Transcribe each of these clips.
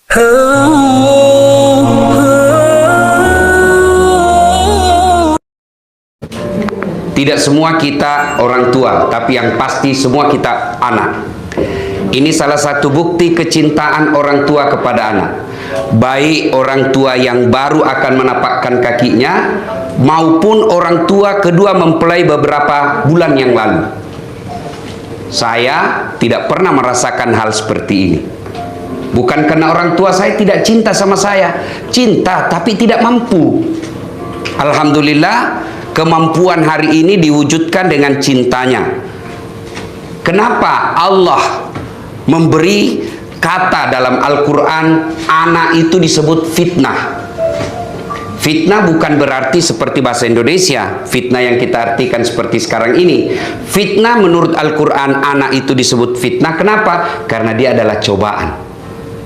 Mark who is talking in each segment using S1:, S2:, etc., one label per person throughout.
S1: Tidak semua kita orang tua, tapi yang pasti semua kita anak. Ini salah satu bukti kecintaan orang tua kepada anak. Baik orang tua yang baru akan menapakkan kakinya, maupun orang tua kedua mempelai beberapa bulan yang lalu. Saya tidak pernah merasakan hal seperti ini. Bukan karena orang tua saya tidak cinta sama saya, cinta tapi tidak mampu. Alhamdulillah, kemampuan hari ini diwujudkan dengan cintanya. Kenapa Allah memberi kata dalam Al-Quran anak itu disebut fitnah? Fitnah bukan berarti seperti bahasa Indonesia fitnah yang kita artikan seperti sekarang ini. Fitnah menurut Al-Quran, anak itu disebut fitnah. Kenapa? Karena dia adalah cobaan,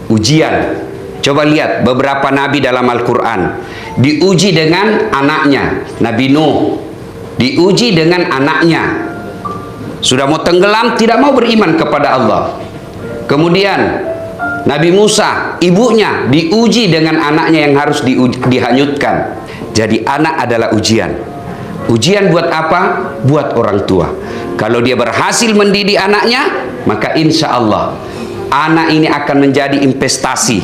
S1: ujian. Coba lihat beberapa nabi dalam Al-Quran diuji dengan anaknya. Nabi Nuh diuji dengan anaknya, sudah mau tenggelam, tidak mau beriman kepada Allah. Kemudian Nabi Musa, ibunya diuji dengan anaknya yang harus dihanyutkan. Jadi anak adalah ujian. Ujian buat apa? Buat orang tua. Kalau dia berhasil mendidik anaknya, maka insya Allah anak ini akan menjadi investasi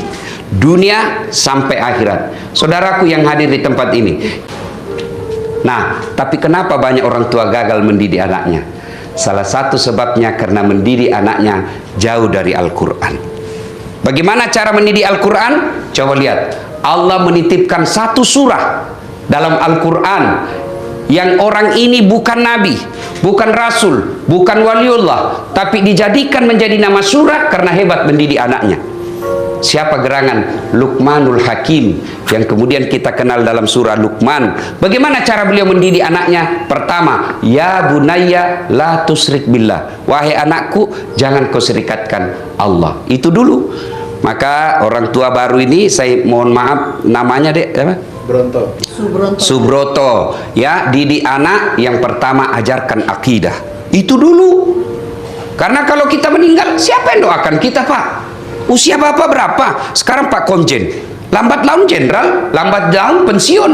S1: dunia sampai akhirat. Saudaraku yang hadir di tempat ini. Nah, tapi kenapa banyak orang tua gagal mendidik anaknya? Salah satu sebabnya karena mendidik anaknya jauh dari Al-Quran. Bagaimana cara mendidik Al-Quran? Coba lihat. Allah menitipkan satu surah dalam Al-Quran yang orang ini bukan nabi, bukan rasul, bukan waliullah, tapi dijadikan menjadi nama surah karena hebat mendidik anaknya. Siapa gerangan? Luqmanul Hakim, yang kemudian kita kenal dalam surah Luqman. Bagaimana cara beliau mendidik anaknya? Pertama, ya bunayya la tusyrik billah, wahai anakku jangan kau serikatkan Allah. Itu dulu. Maka orang tua baru ini, saya mohon maaf namanya dek apa? Subroto. Ya, didik anak yang pertama ajarkan akidah. Itu dulu. Karena kalau kita meninggal, siapa yang doakan kita, Pak? Usia Bapak berapa? Sekarang Pak Komjen. Lambat laun jenderal, lambat laun pensiun,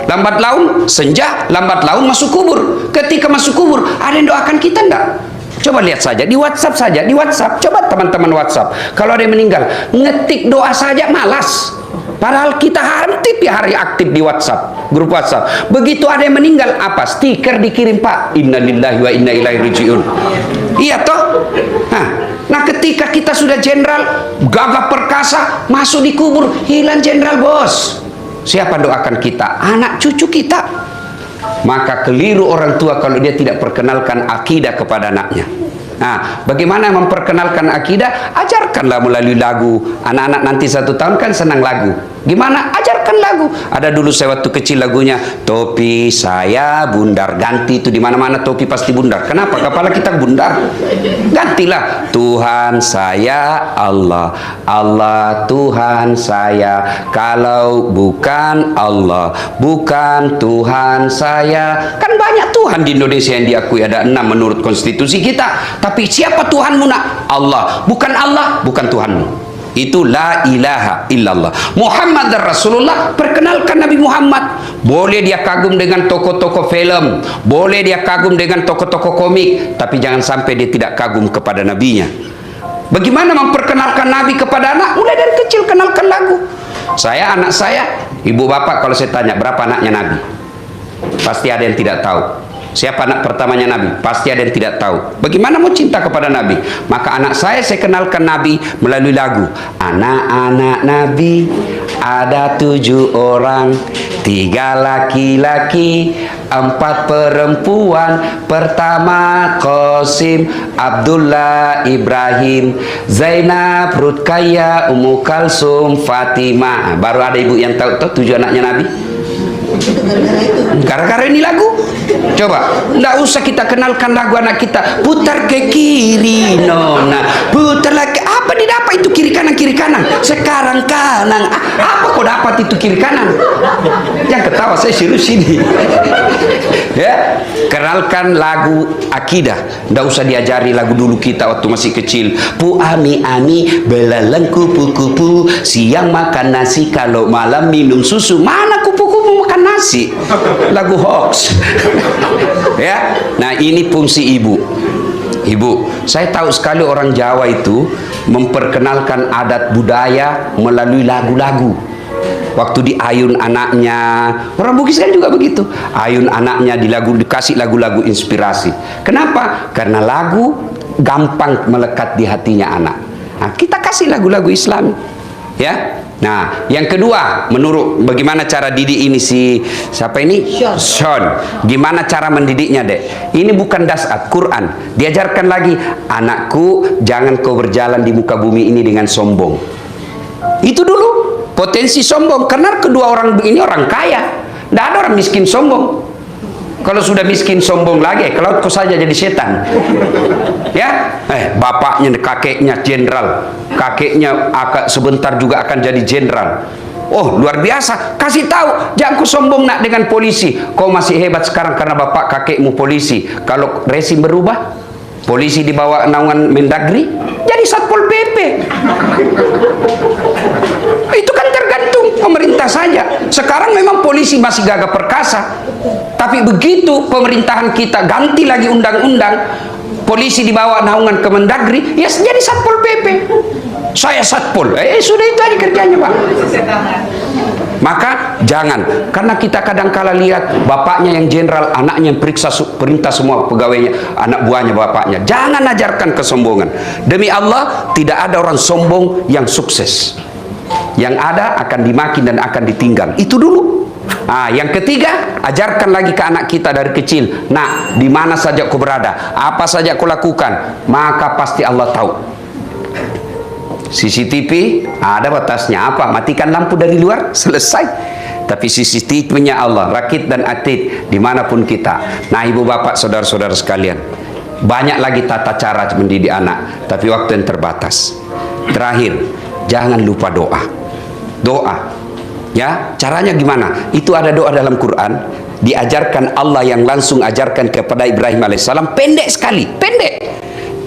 S1: lambat laun senja, lambat laun masuk kubur. Ketika masuk kubur, ada yang doakan kita enggak? Coba lihat saja di WhatsApp saja, di WhatsApp. Coba teman-teman WhatsApp. Kalau ada yang meninggal, ngetik doa saja malas. Padahal kita hari aktif di WhatsApp, grup WhatsApp. Begitu ada yang meninggal, apa? Stiker dikirim, Pak. Innalillahi wa inna ilaihi rajiun. Iya toh? Nah, ketika kita sudah jenderal, gagah perkasa, masuk di kubur, hilang jenderal, bos. Siapa doakan kita? Anak cucu kita. Maka keliru orang tua kalau dia tidak perkenalkan akidah kepada anaknya. Nah, bagaimana memperkenalkan akidah? Ajarkanlah melalui lagu. Anak-anak nanti 1 tahun kan senang lagu. Gimana? Ajarkan lagu. Ada dulu saya waktu kecil lagunya, topi saya bundar. Ganti itu di mana-mana topi pasti bundar. Kenapa? Kepala kita bundar. Gantilah. Tuhan saya Allah, Allah Tuhan saya. Kalau bukan Allah, bukan Tuhan saya. Kan banyak Tuhan di Indonesia yang diakui, ada 6 menurut konstitusi kita. Tapi siapa Tuhanmu nak? Allah. Bukan Allah, bukan Tuhanmu. Itu la ilaha illallah. Muhammad dan Rasulullah, perkenalkan Nabi Muhammad. Boleh dia kagum dengan tokoh-tokoh film, boleh dia kagum dengan tokoh-tokoh komik, tapi jangan sampai dia tidak kagum kepada nabinya. Bagaimana memperkenalkan Nabi kepada anak? Mulai dari kecil kenalkan lagu. Anak saya, ibu bapak kalau saya tanya berapa anaknya Nabi, pasti ada yang tidak tahu. Siapa anak pertamanya Nabi? Pasti ada yang tidak tahu. Bagaimana mau cinta kepada Nabi? Maka anak saya kenalkan Nabi melalui lagu. Anak-anak Nabi ada 7 orang, 3 laki-laki, 4 perempuan. Pertama Qasim, Abdullah, Ibrahim, Zainab, Rutkaya, Ummu Kalsum, Fatimah. Baru ada ibu yang tahu 7 anaknya Nabi. Gara-gara ini lagu. Coba, nggak usah kita kenalkan lagu anak kita. Putar ke kiri, nona. Putar lagi apa? Apa didapat itu kiri kanan? Sekarang kanan. Apa kau dapat itu kiri kanan? Jangan ketawa, saya serius ini. Ya, kenalkan lagu akidah. Nggak usah diajari lagu dulu kita waktu masih kecil. Pu ami ami belalang kupu-kupu, siang makan nasi, kalau malam minum susu. Mana kupu-kupu makan nasi? Lagu hoax. Ya, nah ini fungsi ibu. Ibu, saya tahu sekali orang Jawa itu memperkenalkan adat budaya melalui lagu-lagu. Waktu diayun anaknya, orang Bugis kan juga begitu. Ayun anaknya dikasih lagu-lagu inspirasi. Kenapa? Karena lagu gampang melekat di hatinya anak. Nah, kita kasih lagu-lagu Islam, ya. Nah, yang kedua, menurut bagaimana cara didik ini siapa ini? Sean. Gimana cara mendidiknya, Dek? Ini bukan dasar Quran. Diajarkan lagi, anakku, jangan kau berjalan di muka bumi ini dengan sombong. Itu dulu. Potensi sombong, karena kedua orang ini orang kaya. Tidak ada orang miskin sombong. Kalau sudah miskin sombong lagi, kalau kau saja jadi setan. Ya, bapaknya, kakeknya jenderal, kakeknya sebentar juga akan jadi jenderal. Oh, luar biasa. Kasih tahu, jangan kau sombong nak dengan polisi. Kau masih hebat sekarang karena bapak kakekmu polisi. Kalau rezim berubah, polisi di bawah naungan Mendagri, jadi Satpol PP. Itu kan tergantung pemerintah saja. Sekarang memang polisi masih gagah perkasa, tapi begitu pemerintahan kita ganti lagi undang-undang, polisi di bawah naungan Kemendagri, ya jadi Satpol PP. Saya Satpol, sudah itu aja kerjanya, Pak. Maka jangan, karena kita kadang-kala lihat bapaknya yang jenderal, anaknya yang perintah semua pegawainya, anak buahnya bapaknya. Jangan ajarkan kesombongan. Demi Allah, tidak ada orang sombong yang sukses. Yang ada akan dimaki dan akan ditinggal. Itu dulu. Nah, yang ketiga, ajarkan lagi ke anak kita dari kecil. Nah, di mana saja kau berada, apa saja kau lakukan, maka pasti Allah tahu. CCTV ada batasnya apa? Matikan lampu dari luar, selesai. Tapi CCTV-nya Allah, rakit dan atid dimanapun kita. Nah, ibu bapak, saudara-saudara sekalian, banyak lagi tata cara mendidik anak, tapi waktu yang terbatas. Terakhir, jangan lupa doa. Doa, ya, caranya gimana? Itu ada doa dalam Quran, diajarkan Allah yang langsung ajarkan kepada Ibrahim alaihissalam, pendek sekali, pendek.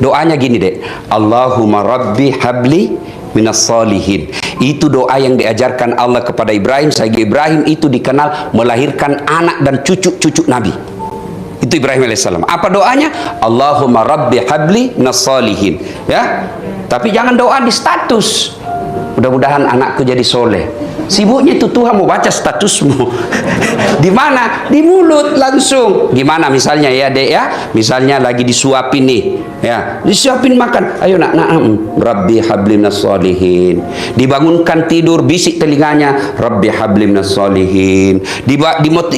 S1: Doanya gini, Dek. Allahumma rabbi habli minas salihin. Itu doa yang diajarkan Allah kepada Ibrahim, sehingga Ibrahim itu dikenal melahirkan anak dan cucu-cucu Nabi. Itu Ibrahim alaihissalam. Apa doanya? Allahumma rabbi habli minas salihin. Ya. Tapi jangan doa di status. Mudah-mudahan anakku jadi soleh. Sibuknya itu Tuhan mau baca statusmu. Di mana? Di mulut langsung. Gimana misalnya ya, Dek ya? Misalnya lagi disuapin nih, ya. Disuapin makan. Ayo nak, Rabbi habli minas sholihin. Dibangunkan tidur, bisik telinganya, Rabbi habli minas sholihin.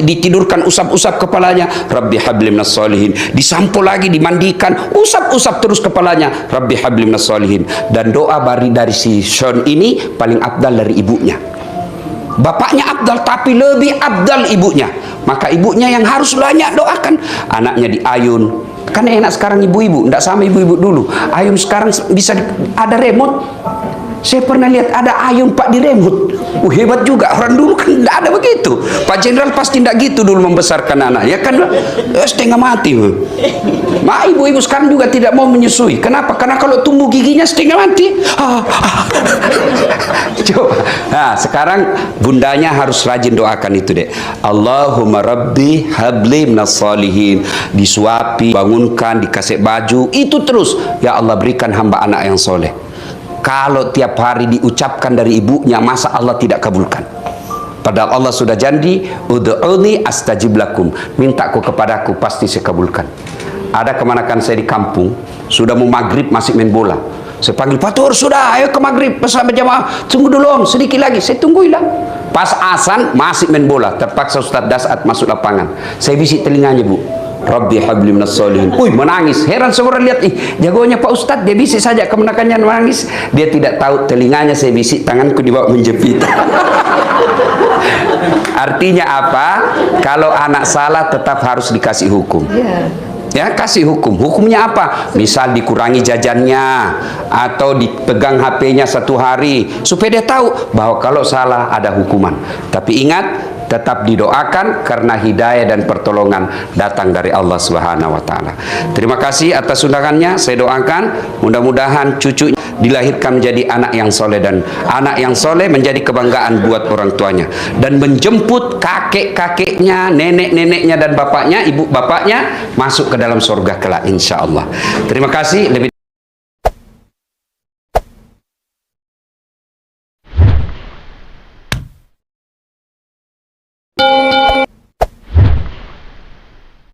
S1: Ditidurkan, usap-usap kepalanya, Rabbi habli minas sholihin. Disampul lagi, dimandikan, usap-usap terus kepalanya, Rabbi habli minas sholihin. Dan doa dari si Sean ini paling abdal dari ibunya. Bapaknya abdal, tapi lebih abdal ibunya. Maka ibunya yang harus banyak doakan. Anaknya diayun. Kan enak sekarang ibu-ibu, tidak sama ibu-ibu dulu. Ayun sekarang bisa ada remote. Saya pernah lihat ada ayun Pak di remote. Hebat juga. Orang dulu kan tidak ada begitu. Pak Jenderal pasti tidak gitu dulu membesarkan anak. Ya kan, setengah mati. Ibu-ibu sekarang juga tidak mau menyusui. Kenapa? Karena kalau tumbuh giginya setengah mati. Coba. Nah, sekarang bundanya harus rajin doakan itu, Dek. Allahumma rabbi habli minas sholihin. Disuapi, bangunkan, dikasih baju. Itu terus. Ya Allah, berikan hamba anak yang soleh. Kalau tiap hari diucapkan dari ibunya, masa Allah tidak kabulkan? Padahal Allah sudah janji, ud'uni astajib lakum. Mintaku kepadaku, pasti saya kabulkan. Ada kemanakan saya di kampung, sudah mau maghrib masih main bola. Saya panggil, Fatur, sudah, ayo ke maghrib, bersama jamaah. Tunggu dulu om, sedikit lagi. Saya tungguilah. Pas azan, masih main bola. Terpaksa Ustaz Dasat masuk lapangan. Saya bisik telinganya, Bu. Rabbi habli minas sholihin. Menangis. Heran semua orang lihat, jagonya Pak Ustadz, dia bisik saja kemenakannya menangis. Dia tidak tahu telinganya saya bisik, tanganku dibawa menjepit. Artinya apa? Kalau anak salah tetap harus dikasih hukum. Ya, kasih hukum. Hukumnya apa? Misal dikurangi jajannya atau dipegang HP-nya 1 hari supaya dia tahu bahwa kalau salah ada hukuman. Tapi ingat, tetap didoakan karena hidayah dan pertolongan datang dari Allah Subhanahu wa taala. Terima kasih atas undangannya. Saya doakan mudah-mudahan cucu dilahirkan menjadi anak yang soleh, dan anak yang soleh menjadi kebanggaan buat orang tuanya, dan menjemput kakek-kakeknya, nenek-neneknya dan bapaknya, ibu bapaknya masuk ke dalam surga kelak insyaallah. Terima kasih. Lebih